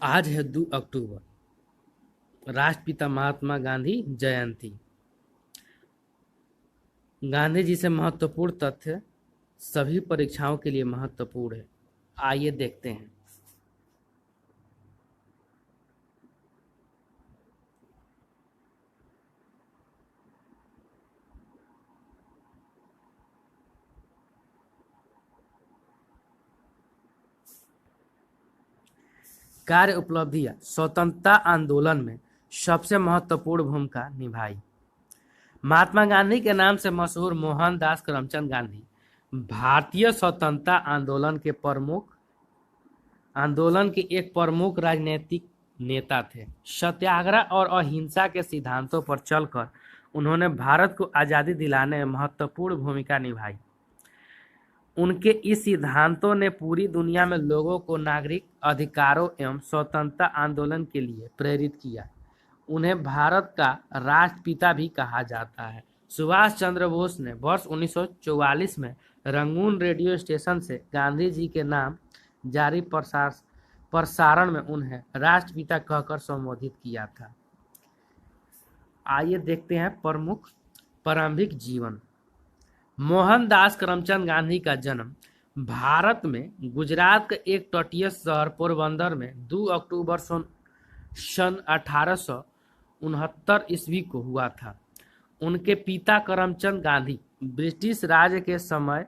आज है 2 अक्टूबर, राष्ट्रपिता महात्मा गांधी जयंती। गांधी जी से महत्वपूर्ण तथ्य सभी परीक्षाओं के लिए महत्वपूर्ण है। आइए देखते हैं। कार्य उपलब्धियां। स्वतंत्रता आंदोलन में सबसे महत्वपूर्ण भूमिका निभाई। महात्मा गांधी के नाम से मशहूर मोहनदास करमचंद गांधी भारतीय स्वतंत्रता आंदोलन के एक प्रमुख राजनीतिक नेता थे। सत्याग्रह और अहिंसा के सिद्धांतों पर चलकर उन्होंने भारत को आज़ादी दिलाने में महत्वपूर्ण भूमिका निभाई। उनके इस सिद्धांतों ने पूरी दुनिया में लोगों को नागरिक अधिकारों एवं स्वतंत्रता आंदोलन के लिए प्रेरित किया। उन्हें भारत का राष्ट्रपिता भी कहा जाता है। सुभाष चंद्र बोस ने वर्ष 1944 में रंगून रेडियो स्टेशन से गांधी जी के नाम जारी प्रसारण में उन्हें राष्ट्रपिता कहकर संबोधित किया था। आइए देखते हैं प्रमुख प्रारंभिक जीवन। मोहनदास करमचंद गांधी का जन्म भारत में गुजरात के एक तटीय शहर पोरबंदर में 2 अक्टूबर सन 1869 ईस्वी को हुआ था। उनके पिता करमचंद गांधी ब्रिटिश राज के समय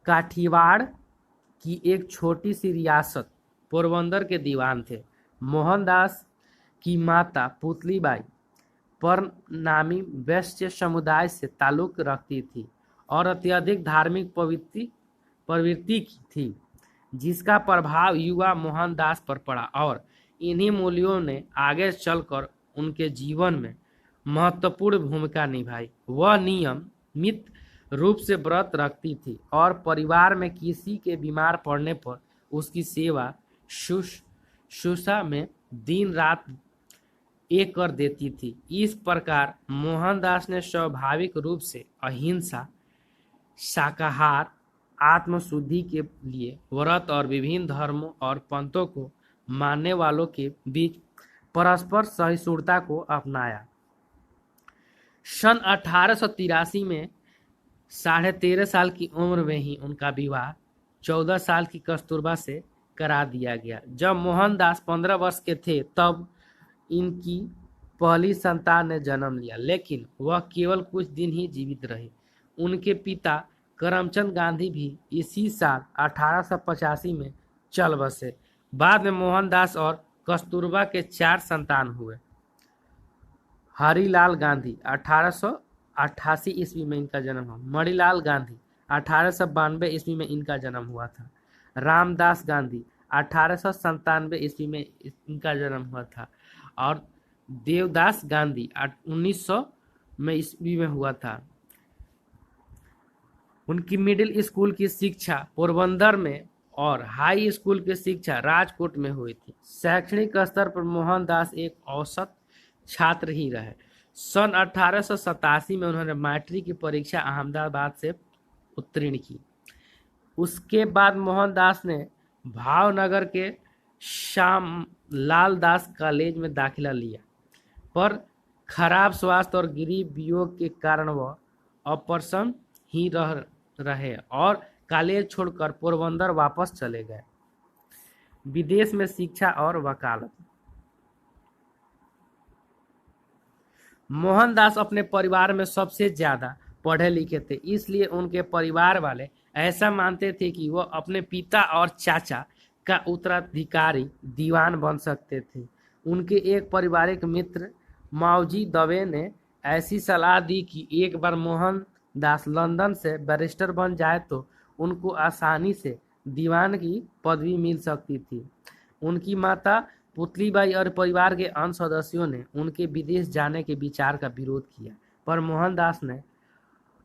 काठियावाड़ की एक छोटी सी रियासत पोरबंदर के दीवान थे। मोहनदास की माता पुतलीबाई परनामी वैश्य समुदाय से ताल्लुक रखती थी और अत्यधिक धार्मिक प्रवृत्ति की थी, जिसका प्रभाव युवा मोहनदास पर पड़ा और इन्हीं मूल्यों ने आगे चलकर उनके जीवन में महत्वपूर्ण भूमिका निभाई। वह नियमित रूप से व्रत रखती थी और परिवार में किसी के बीमार पड़ने पर उसकी सेवा शुश्रूषा में दिन रात एक कर देती थी। इस प्रकार मोहनदास ने स्वाभाविक रूप से अहिंसा, शाकाहार, आत्मशुद्धि के लिए व्रत और विभिन्न धर्मों और पंथों को मानने वालों के बीच परस्पर सहिष्णुता को अपनाया। सन 1883 में 13.5 साल की उम्र में ही उनका विवाह 14 साल की कस्तूरबा से करा दिया गया। जब मोहनदास 15 वर्ष के थे तब इनकी पहली संतान ने जन्म लिया, लेकिन वह केवल कुछ दिन ही जीवित रही। उनके पिता करमचंद गांधी भी इसी साल 1885 में चल बसे। बाद में मोहनदास और कस्तूरबा के 4 संतान हुए। हरिलाल गांधी 1888 ईस्वी में इनका जन्म हुआ। मणिलाल गांधी 1892 ईस्वी में इनका जन्म हुआ था। रामदास गांधी 1897 ईस्वी में इनका जन्म हुआ था और देवदास गांधी 1900 में ईस्वी में हुआ था। उनकी मिडिल स्कूल की शिक्षा पोरबंदर में और हाई स्कूल की शिक्षा राजकोट में हुई थी। शैक्षणिक स्तर पर मोहनदास एक औसत छात्र ही रहे। सन 1887 में उन्होंने मैट्रिक की परीक्षा अहमदाबाद से उत्तीर्ण की। उसके बाद मोहनदास ने भावनगर के श्यामलाल दास कॉलेज में दाखिला लिया, पर खराब स्वास्थ्य और गरीब वियोग के कारण वह अप्रसन्न ही रहे और कॉलेज छोड़कर पोरबंदर वापस चले गए। विदेश में शिक्षा और वकालत। मोहनदास अपने परिवार में सबसे ज्यादा पढ़े लिखे थे, इसलिए उनके परिवार वाले ऐसा मानते थे कि वह अपने पिता और चाचा का उत्तराधिकारी दीवान बन सकते थे। उनके एक पारिवारिक मित्र मावजी दवे ने ऐसी सलाह दी कि एक बार मोहनदास लंदन से बैरिस्टर बन जाए तो उनको आसानी से दीवान की पदवी मिल सकती थी। उनकी माता पुतलीबाई और परिवार के अन्य सदस्यों ने उनके विदेश जाने के विचार का विरोध किया, पर मोहनदास ने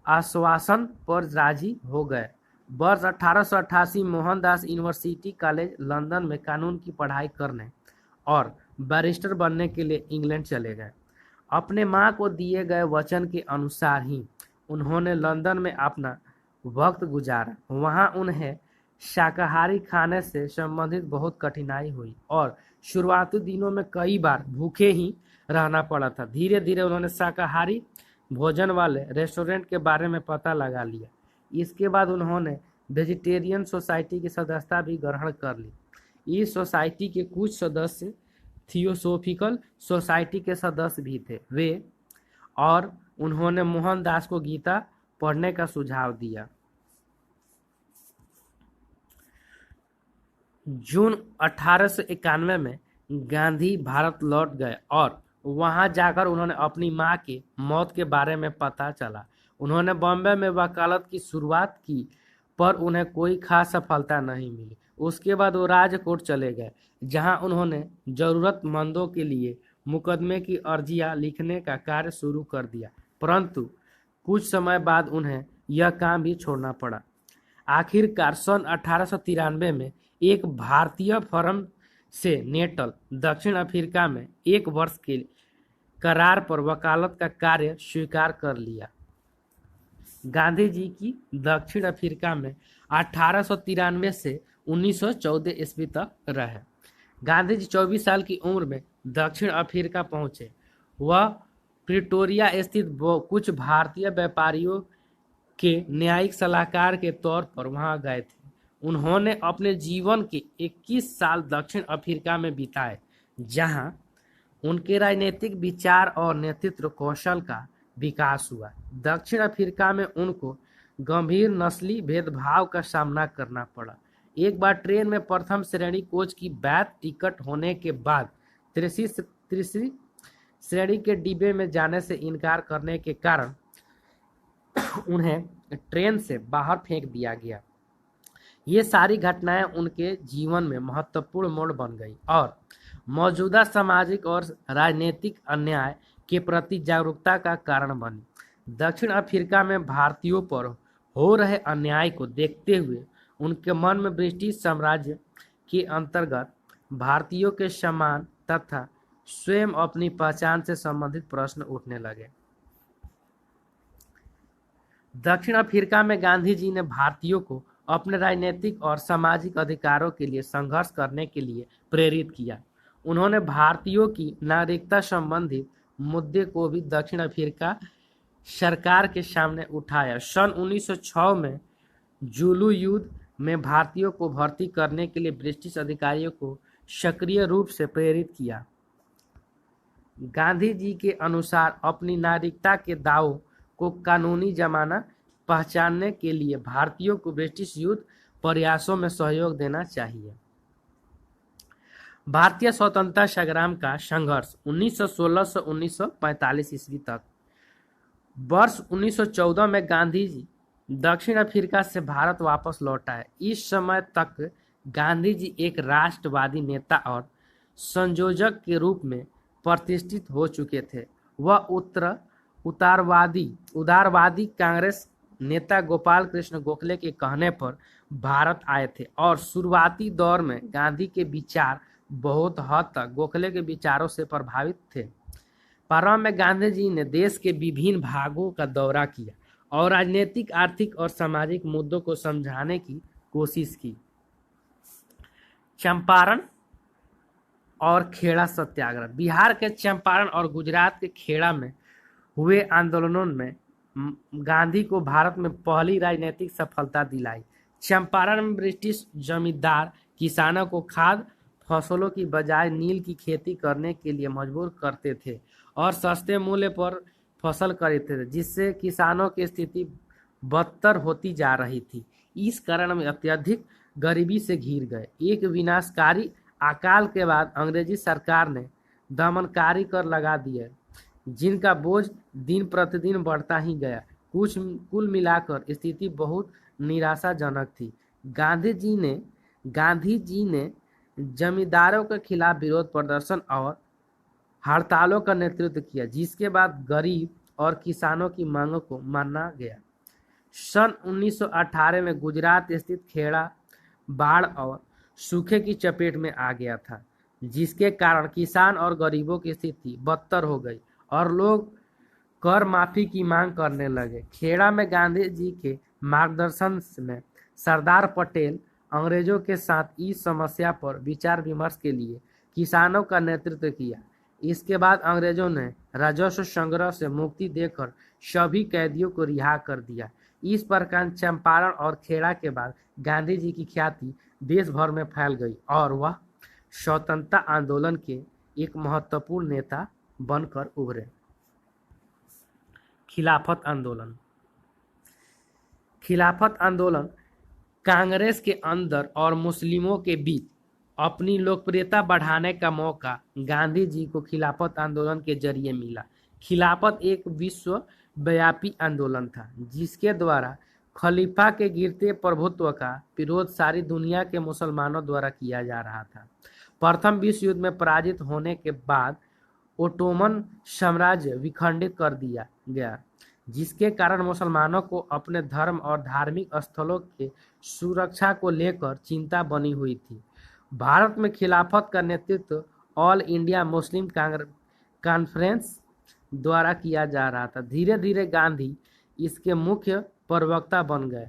आश्वासन पर राजी हो गए। वर्ष 1888 मोहनदास यूनिवर्सिटी कॉलेज लंदन में कानून की पढ़ाई करने और बैरिस्टर बनने के लिए इंग्लैंड चले गए। अपने मां को दिए गए वचन के अनुसार ही उन्होंने लंदन में अपना वक्त गुजारा। वहां उन्हें शाकाहारी खाने से संबंधित बहुत कठिनाई हुई और शुरुआती दिनों में कई बार भूखे ही रहना पड़ा था। धीरे धीरे उन्होंने शाकाहारी भोजन वाले रेस्टोरेंट के बारे में पता लगा लिया। इसके बाद उन्होंने वेजिटेरियन सोसाइटी की सदस्यता भी ग्रहण कर ली। इस सोसाइटी के कुछ सदस्य थियोसोफिकल सोसाइटी के सदस्य भी थे वे और उन्होंने मोहनदास को गीता पढ़ने का सुझाव दिया। जून 1891 में गांधी भारत लौट गए और वहां जाकर उन्होंने अपनी मां के मौत के बारे में पता चला। उन्होंने बॉम्बे में वकालत की शुरुआत की पर उन्हें कोई खास सफलता नहीं मिली। उसके बाद वो राजकोट चले गए जहां उन्होंने जरूरतमंदों के लिए मुकदमे की अर्जियां लिखने का कार्य शुरू कर दिया, परंतु कुछ समय बाद उन्हें यह काम भी छोड़ना पड़ा। आखिरकार सन 1893 में एक भारतीय फर्म से नेटल दक्षिण अफ्रीका में 1 वर्ष के करार पर वकालत का कार्य स्वीकार कर लिया। गांधी जी की दक्षिण अफ्रीका में 1893 से 1914 ईस्वी तक रहे। गांधी जी 24 साल की उम्र में दक्षिण अफ्रीका पहुंचे। वह प्रिटोरिया स्थित कुछ भारतीय व्यापारियों के न्यायिक सलाहकार के तौर पर वहां गए थे। उन्होंने अपने जीवन के 21 साल दक्षिण अफ्रीका में बिताए, जहां उनके राजनीतिक विचार और नेतृत्व कौशल का विकास हुआ। दक्षिण अफ्रीका में उनको गंभीर नस्ली भेदभाव का सामना करना पड़ा। एक बार ट्रेन में प्रथम श्रेणी कोच की वैध टिकट होने के बाद तीसरी श्रेणी के डिब्बे में जाने से इनकार करने के कारण उन्हें ट्रेन से बाहर फेंक दिया गया। ये सारी घटनाएं उनके जीवन में महत्वपूर्ण मोड़ बन गई और मौजूदा सामाजिक और राजनीतिक अन्याय के प्रति जागरूकता का कारण बनी। दक्षिण अफ्रीका में भारतीयों पर हो रहे अन्याय को देखते हुए उनके मन में ब्रिटिश साम्राज्य के अंतर्गत भारतीयों के सम्मान तथा स्वयं अपनी पहचान से संबंधित प्रश्न उठने लगे। दक्षिण अफ्रीका में गांधी जी ने भारतीयों को अपने राजनीतिक और सामाजिक अधिकारों के लिए संघर्ष करने के लिए प्रेरित किया। उन्होंने भारतीयों की नागरिकता संबंधित मुद्दे को भी दक्षिण अफ्रीका सरकार के सामने उठाया। सन 1906 में जुलू युद्ध में भारतीयों को भर्ती करने के लिए ब्रिटिश अधिकारियों को सक्रिय रूप से प्रेरित किया। गांधी जी के अनुसार अपनी नागरिकता के दावों को कानूनी जमाना पहचानने के लिए भारतीयों को ब्रिटिश युद्ध प्रयासों में सहयोग देना चाहिए। भारतीय स्वतंत्रता संग्राम का संघर्ष 1916 से 1945 ईस्वी तक। वर्ष 1914 में गांधी जी दक्षिण अफ्रीका से भारत वापस लौट आए। इस समय तक गांधी जी एक राष्ट्रवादी नेता और संयोजक के रूप में प्रतिष्ठित हो चुके थे। वह उदारवादी कांग्रेस नेता गोपाल कृष्ण गोखले के कहने पर भारत आए थे और शुरुआती दौर में गांधी के विचार बहुत हद तक गोखले के विचारों से प्रभावित थे। प्रारंभ में गांधी जी ने देश के विभिन्न भागों का दौरा किया और राजनीतिक, आर्थिक और सामाजिक मुद्दों को समझाने की कोशिश की। चंपारण और खेड़ा सत्याग्रह। बिहार के चंपारण और गुजरात के खेड़ा में हुए आंदोलनों में गांधी को भारत में पहली राजनीतिक सफलता दिलाई। चंपारण में ब्रिटिश जमींदार किसानों को खाद्य फसलों की बजाय नील की खेती करने के लिए मजबूर करते थे और सस्ते मूल्य पर फसल खरीदते थे, जिससे किसानों की स्थिति बदतर होती जा रही थी। इस कारण में अत्यधिक गरीबी से घिर गए। एक विनाशकारी अकाल के बाद अंग्रेजी सरकार ने दमनकारी कर लगा दिए, जिनका बोझ दिन प्रतिदिन बढ़ता ही गया। कुल मिलाकर स्थिति बहुत निराशाजनक थी। गांधी जी ने जमींदारों के खिलाफ विरोध प्रदर्शन और हड़तालों का नेतृत्व किया, जिसके बाद गरीब और किसानों की मांगों को माना गया। सन 1918 में गुजरात स्थित खेड़ा बाढ़ और सूखे की चपेट में आ गया था, जिसके कारण किसान और गरीबों की स्थिति बदतर हो गई और लोग कर माफी की मांग करने लगे। खेड़ा में गांधी जी के मार्गदर्शन में सरदार पटेल अंग्रेजों के साथ इस समस्या पर विचार विमर्श के लिए किसानों का नेतृत्व किया। इसके बाद अंग्रेजों ने राजस्व संग्रह से मुक्ति देकर सभी कैदियों को रिहा कर दिया। इस प्रकार चंपारण और खेड़ा के बाद गांधी जी की ख्याति देश भर में फैल गई और वह स्वतंत्रता आंदोलन के एक महत्वपूर्ण नेता बनकर उभरे। खिलाफत आंदोलन। खिलाफत आंदोलन कांग्रेस के अंदर और मुस्लिमों के बीच अपनी लोकप्रियता बढ़ाने का मौका गांधी जी को खिलाफत आंदोलन के जरिए मिला। खिलाफत एक विश्वव्यापी आंदोलन था जिसके द्वारा खलीफा के गिरते प्रभुत्व का विरोध सारी दुनिया के मुसलमानों द्वारा किया जा रहा था। प्रथम विश्व युद्ध में पराजित होने के बाद ओटोमन साम्राज्य विखंडित कर दिया गया, जिसके कारण मुसलमानों को अपने धर्म और धार्मिक स्थलों के सुरक्षा को लेकर चिंता बनी हुई थी। भारत में खिलाफत का नेतृत्व ऑल इंडिया मुस्लिम कॉन्फ्रेंस द्वारा किया जा रहा था। धीरे धीरे गांधी इसके मुख्य प्रवक्ता बन गए।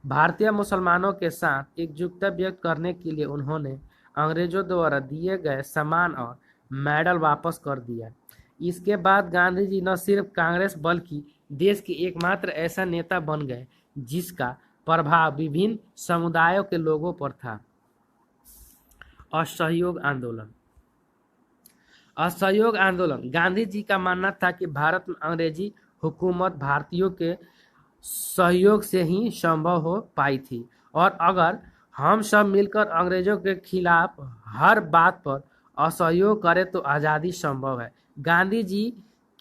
भारतीय मुसलमानों के साथ एकजुटता व्यक्त करने के लिए उन्होंने अंग्रेजों द्वारा दिए गए सम्मान और मेडल वापस कर दिया। इसके बाद गांधी जी न सिर्फ कांग्रेस बल्कि देश के एकमात्र ऐसा नेता बन गए जिसका प्रभाव विभिन्न समुदायों के लोगों पर था। असहयोग आंदोलन। असहयोग आंदोलन गांधी जी का मानना था कि भारत में अंग्रेजी हुकूमत भारतीयों के सहयोग से ही संभव हो पाई थी और अगर हम सब मिलकर अंग्रेजों के खिलाफ हर बात पर असहयोग करें तो आज़ादी संभव है। गांधी जी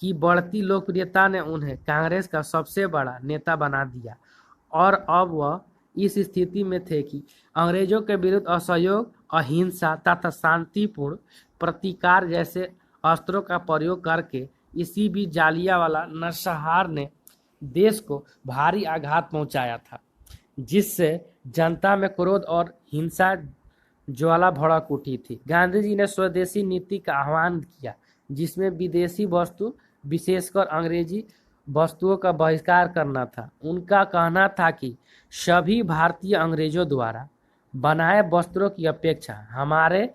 की बढ़ती लोकप्रियता ने उन्हें कांग्रेस का सबसे बड़ा नेता बना दिया और अब वह इस स्थिति में थे कि अंग्रेजों के विरुद्ध असहयोग, अहिंसा तथा शांतिपूर्ण प्रतिकार जैसे अस्त्रों का प्रयोग करके इसी बीच जालियांवाला नरसंहार ने देश को भारी आघात पहुंचाया था, जिससे जनता में क्रोध और हिंसा ज्वाला भड़क उठी थी। गांधी जी ने स्वदेशी नीति का आह्वान किया जिसमें विदेशी वस्तु विशेषकर अंग्रेजी वस्तुओं का बहिष्कार करना था। उनका कहना था कि सभी भारतीय अंग्रेजों द्वारा बनाए वस्त्रों की अपेक्षा हमारे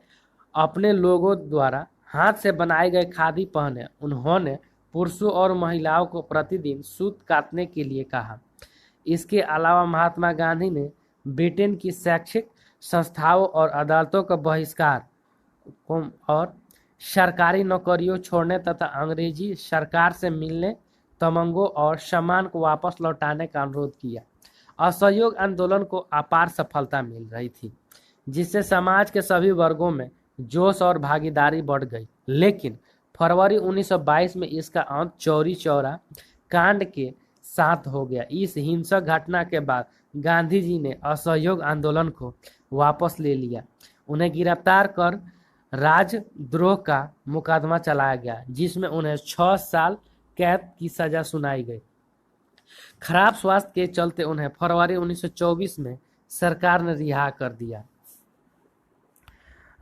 अपने लोगों द्वारा हाथ से बनाए गए खादी पहने। उन्होंने पुरुषों और महिलाओं को प्रतिदिन सूत काटने के लिए कहा। इसके अलावा महात्मा गांधी ने ब्रिटेन की शैक्षिक संस्थाओं और अदालतों का बहिष्कार और सरकारी नौकरियों छोड़ने तथा अंग्रेजी सरकार से मिलने तमंगों और सम्मान को वापस लौटाने का अनुरोध किया। असहयोग आंदोलन को अपार सफलता मिल रही थी, जिससे समाज के सभी वर्गों में जोश और भागीदारी बढ़ गई। लेकिन फरवरी 1922 में इसका अंत चौरी चौरा कांड के साथ हो गया। इस हिंसक घटना के बाद गांधी जी ने असहयोग आंदोलन को वापस ले लिया। उन्हें गिरफ्तार कर राजद्रोह का मुकदमा चलाया गया, जिसमें उन्हें 6 साल कैद की सजा सुनाई गई। खराब स्वास्थ्य के चलते उन्हें फरवरी 1924 में सरकार ने रिहा कर दिया।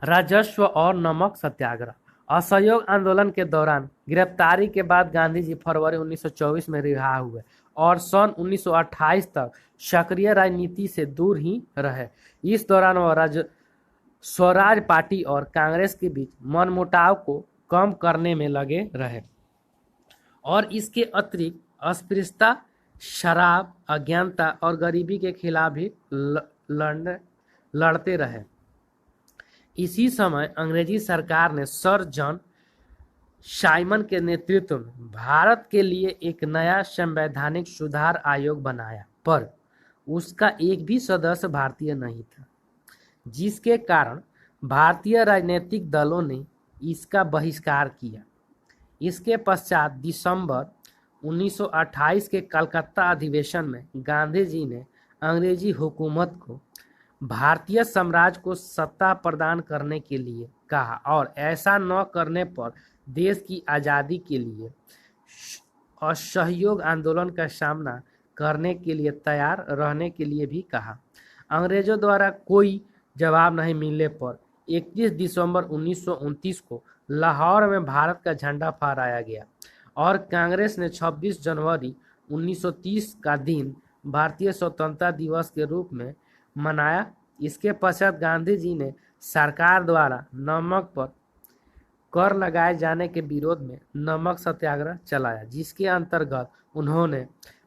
राजस्व और नमक सत्याग्रह। असहयोग आंदोलन के दौरान गिरफ्तारी के बाद गांधी जी फरवरी 1924 में रिहा हुए और सन 1928 तक सक्रिय राजनीति से दूर ही रहे। इस दौरान वह स्वराज पार्टी और कांग्रेस के बीच मनमुटाव को कम करने में लगे रहे और इसके अतिरिक्त अस्पृश्यता, शराब, अज्ञानता और गरीबी के खिलाफ भी लड़ते रहे। इसी समय अंग्रेजी सरकार ने सर जॉन साइमन के नेतृत्व में भारत के लिए एक नया संवैधानिक सुधार आयोग बनाया, पर उसका एक भी सदस्य भारतीय नहीं था, जिसके कारण भारतीय राजनीतिक दलों ने इसका बहिष्कार किया। इसके पश्चात दिसंबर 1928 के कलकत्ता अधिवेशन में गांधी जी ने अंग्रेजी हुकूमत को भारतीय साम्राज्य को सत्ता प्रदान करने के लिए कहा और ऐसा न करने पर देश की आज़ादी के लिए असहयोग आंदोलन का सामना करने के लिए तैयार रहने के लिए भी कहा। अंग्रेजों द्वारा कोई जवाब नहीं मिलने पर 31 दिसंबर 1929 को लाहौर में भारत का झंडा फहराया गया और कांग्रेस ने 26 जनवरी 1930 का दिन भारतीय स्वतंत्रता दिवस के रूप में मनाया इसके पश्चात गांधी जी ने सरकार द्वारा नमक पर कर लगाए जाने के विरोध में नमक सत्याग्रह चलाया, जिसके अंतर्गत उन्होंने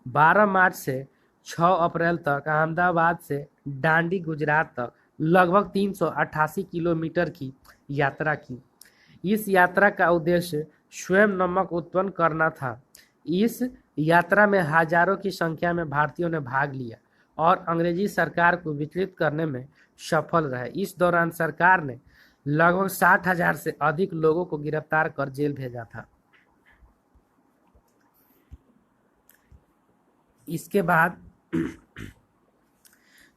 12 मार्च से 6 अप्रैल तक अहमदाबाद से डांडी गुजरात तक लगभग 388 किलोमीटर की यात्रा की। इस यात्रा का उद्देश्य स्वयं नमक उत्पन्न करना था। इस यात्रा में हजारों की संख्या में भारतीयों ने भाग लिया और अंग्रेजी सरकार को विचलित करने में सफल रहे। इस दौरान सरकार ने लगभग 60,000 से अधिक लोगों को गिरफ्तार कर जेल भेजा था। इसके बाद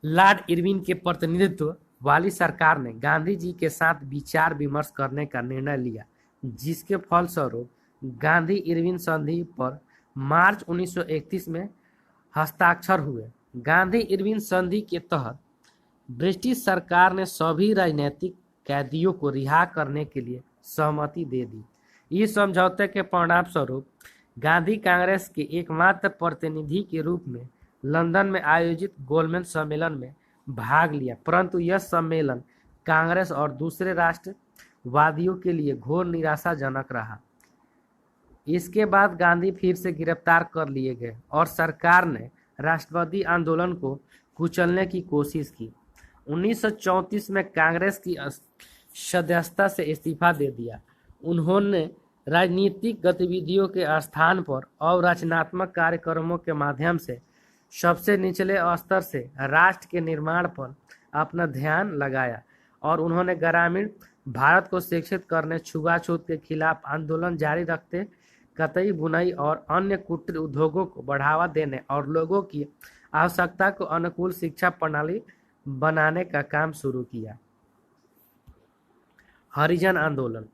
लॉर्ड इरविन के प्रतिनिधित्व वाली सरकार ने गांधी जी के साथ विचार विमर्श करने का निर्णय लिया, जिसके फलस्वरूप गांधी इरविन संधि पर मार्च 1931 में हस्ताक्षर हुए। गांधी इरविन संधि के तहत ब्रिटिश सरकार ने सभी राजनीतिक कैदियों को रिहा करने के लिए सहमति दे दी। इस समझौते के परिणाम स्वरूप गांधी कांग्रेस के एकमात्र प्रतिनिधि के रूप में लंदन में आयोजित गोलमेज सम्मेलन में भाग लिया, परंतु यह सम्मेलन कांग्रेस और दूसरे राष्ट्रवादियों के लिए घोर निराशाजनक रहा। इसके बाद गांधी फिर से गिरफ्तार कर लिए गए और सरकार ने राष्ट्रवादी आंदोलन को कुचलने की कोशिश की। 1934 में कांग्रेस की सदस्यता से इस्तीफा दे दिया। उन्होंने राजनीतिक गतिविधियों के स्थान पर और रचनात्मक कार्यक्रमों के माध्यम से सबसे निचले स्तर से राष्ट्र के निर्माण पर अपना ध्यान लगाया और उन्होंने ग्रामीण भारत को शिक्षित करने, छुआछूत के खिलाफ आंदोलन जारी रखते, कतई बुनाई और अन्य कुटीर उद्योगों को बढ़ावा देने और लोगों की आवश्यकता को अनुकूल शिक्षा प्रणाली बनाने का काम शुरू किया। हरिजन आंदोलन।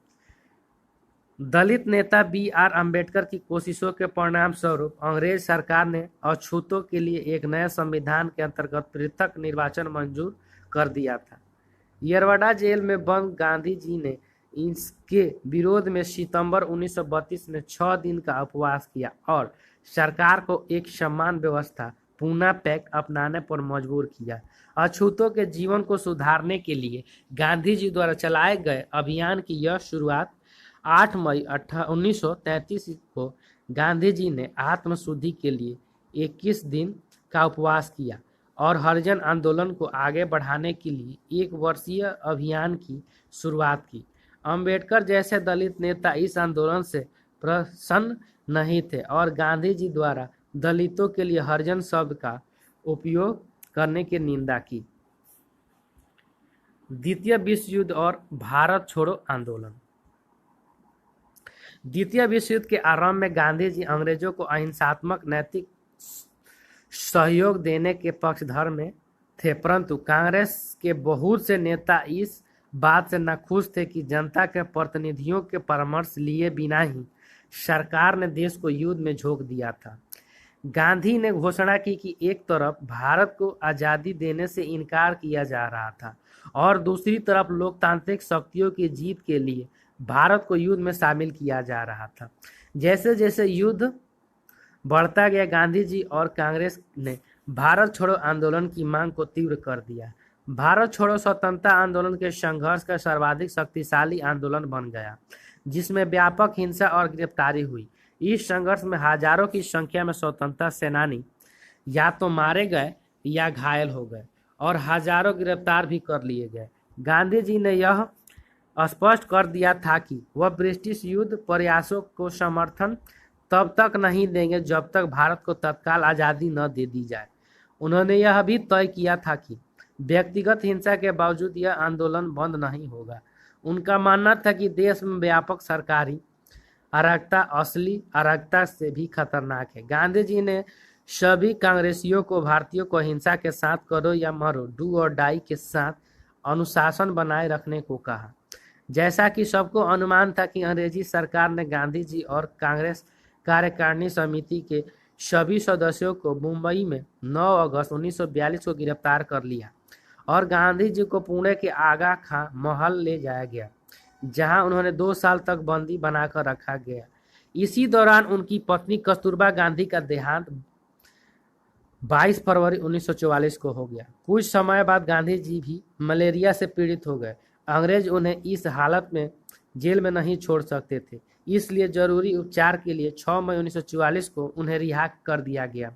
दलित नेता बी.आर. अम्बेडकर की कोशिशों के परिणाम स्वरूप अंग्रेज सरकार ने अछूतों के लिए एक नए संविधान के अंतर्गत पृथक निर्वाचन मंजूर कर दिया था। येरवडा जेल में बंद गांधी जी ने इसके विरोध में सितंबर 1932 में 6 दिन का उपवास किया और सरकार को एक समान व्यवस्था पूना पैक अपनाने पर मजबूर किया। अछूतों के जीवन को सुधारने के लिए गांधी जी द्वारा चलाए गए अभियान की यह शुरुआत 8 मई 1933 को गांधी जी ने आत्मशुद्धि के लिए 21 दिन का उपवास किया और हरिजन आंदोलन को आगे बढ़ाने के लिए 1 वर्षीय अभियान की शुरुआत की। अंबेडकर जैसे दलित नेता इस आंदोलन से प्रसन्न नहीं थे और गांधी जी द्वारा दलितों के लिए हरिजन शब्द का उपयोग करने की निंदा की। द्वितीय विश्व युद्ध और भारत छोड़ो आंदोलन। द्वितीय विश्व युद्ध के आरंभ में गांधी जी अंग्रेजों को अहिंसात्मक नैतिक सहयोग देने के पक्षधर में थे, परंतु कांग्रेस के बहुत से नेता इस बात से नाखुश थे कि जनता के प्रतिनिधियों के परामर्श लिए बिना ही सरकार ने देश को युद्ध में झोंक दिया था। गांधी ने घोषणा की कि एक तरफ भारत को आज़ादी देने से इनकार किया जा रहा था और दूसरी तरफ लोकतांत्रिक शक्तियों की जीत के लिए भारत को युद्ध में शामिल किया जा रहा था। जैसे जैसे युद्ध बढ़ता गया, गांधी जी और कांग्रेस ने भारत छोड़ो आंदोलन की मांग को तीव्र कर दिया। भारत छोड़ो स्वतंत्रता आंदोलन के संघर्ष का सर्वाधिक शक्तिशाली आंदोलन बन गया, जिसमें व्यापक हिंसा और गिरफ्तारी हुई। इस संघर्ष में हजारों की संख्या में स्वतंत्रता सेनानी या तो मारे गए या घायल हो गए और हजारों गिरफ्तार भी कर लिए गए। गांधी जी ने यह स्पष्ट कर दिया था कि वह ब्रिटिश युद्ध प्रयासों को समर्थन तब तक नहीं देंगे जब तक भारत को तत्काल आज़ादी न दे दी जाए। उन्होंने यह भी तय किया था कि व्यक्तिगत हिंसा के बावजूद यह आंदोलन बंद नहीं होगा। उनका मानना था कि देश में व्यापक सरकारी अराजकता असली अराजकता से भी खतरनाक है। गांधी जी ने सभी कांग्रेसियों को भारतीयों को हिंसा के साथ करो या मरो, डू और डाई के साथ अनुशासन बनाए रखने को कहा। जैसा कि सबको अनुमान था कि अंग्रेजी सरकार ने गांधी जी और कांग्रेस कार्यकारिणी समिति के सभी सदस्यों को मुंबई में 9 अगस्त 1942 को गिरफ्तार कर लिया और गांधी जी को पुणे के आगा खां महल ले जाया गया, जहां उन्होंने 2 साल तक बंदी बनाकर रखा गया। इसी दौरान उनकी पत्नी कस्तूरबा गांधी का देहांत 22 फरवरी 1944 को हो गया। कुछ समय बाद गांधी जी भी मलेरिया से पीड़ित हो गए। अंग्रेज उन्हें इस हालत में जेल में नहीं छोड़ सकते थे, इसलिए जरूरी उपचार के लिए 6 मई 1944 को उन्हें रिहा कर दिया गया।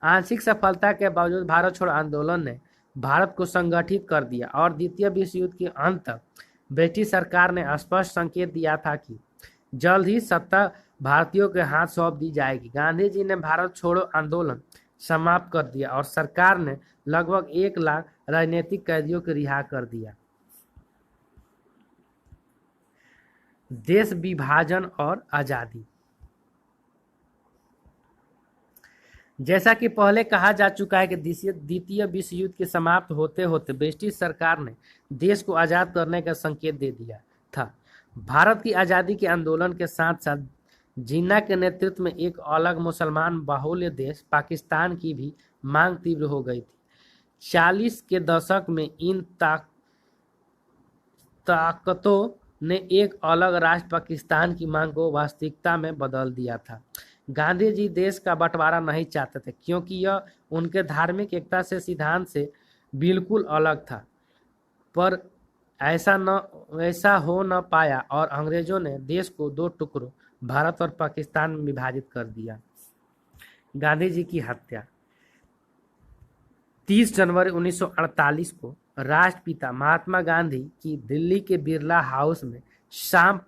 आंशिक सफलता के बावजूद भारत छोड़ो आंदोलन ने भारत को संगठित कर दिया और द्वितीय विश्व युद्ध के अंत तक ब्रिटिश सरकार ने स्पष्ट संकेत दिया था कि जल्द ही सत्ता भारतीयों के हाथ सौंप दी जाएगी। गांधी जी ने भारत छोड़ो आंदोलन समाप्त कर दिया और सरकार ने लगभग 1 लाख राजनीतिक कैदियों को रिहा कर दिया। देश विभाजन और आजादी। जैसा कि पहले कहा जा चुका है कि द्वितीय विश्व युद्ध के समाप्त होते होते ब्रिटिश सरकार ने देश को आज़ाद करने का संकेत दे दिया था। भारत की आज़ादी के आंदोलन के साथ साथ जिन्ना के नेतृत्व में एक अलग मुसलमान बाहुल्य देश पाकिस्तान की भी मांग तीव्र हो गई थी। 40 के दशक में इन ताकतों ने एक अलग राष्ट्र पाकिस्तान की मांग को वास्तविकता में बदल दिया था। गांधी जी देश का बंटवारा नहीं चाहते थे, क्योंकि यह उनके धार्मिक एकता से सिद्धांत से बिल्कुल अलग था, पर ऐसा हो न पाया और अंग्रेजों ने देश को 2 टुकड़ों भारत और पाकिस्तान में विभाजित कर दिया। गांधी जी की हत्या। 30 जनवरी 1948 को राष्ट्रपिता महात्मा गांधी की दिल्ली के बिरला हाउस में शाम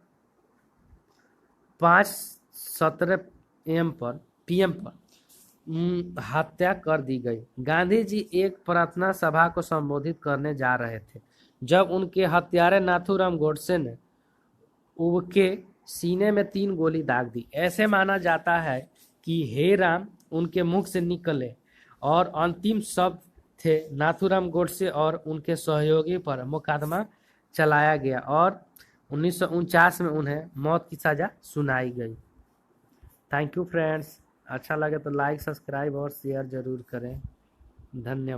5:17 PM पर हत्या कर दी गई। गांधी जी एक प्रार्थना सभा को संबोधित करने जा रहे थे जब उनके हत्यारे नाथूराम गोडसे ने उनके सीने में 3 गोली दाग दी। ऐसे माना जाता है कि हे राम उनके मुख से निकले और अंतिम शब्द थे। नाथूराम गोडसे और उनके सहयोगी पर मुकदमा चलाया गया और 1949 में उन्हें मौत की सजा सुनाई गई। Thank you friends. अच्छा लगे तो लाइक, सब्सक्राइब और शेयर जरूर करें। धन्यवाद।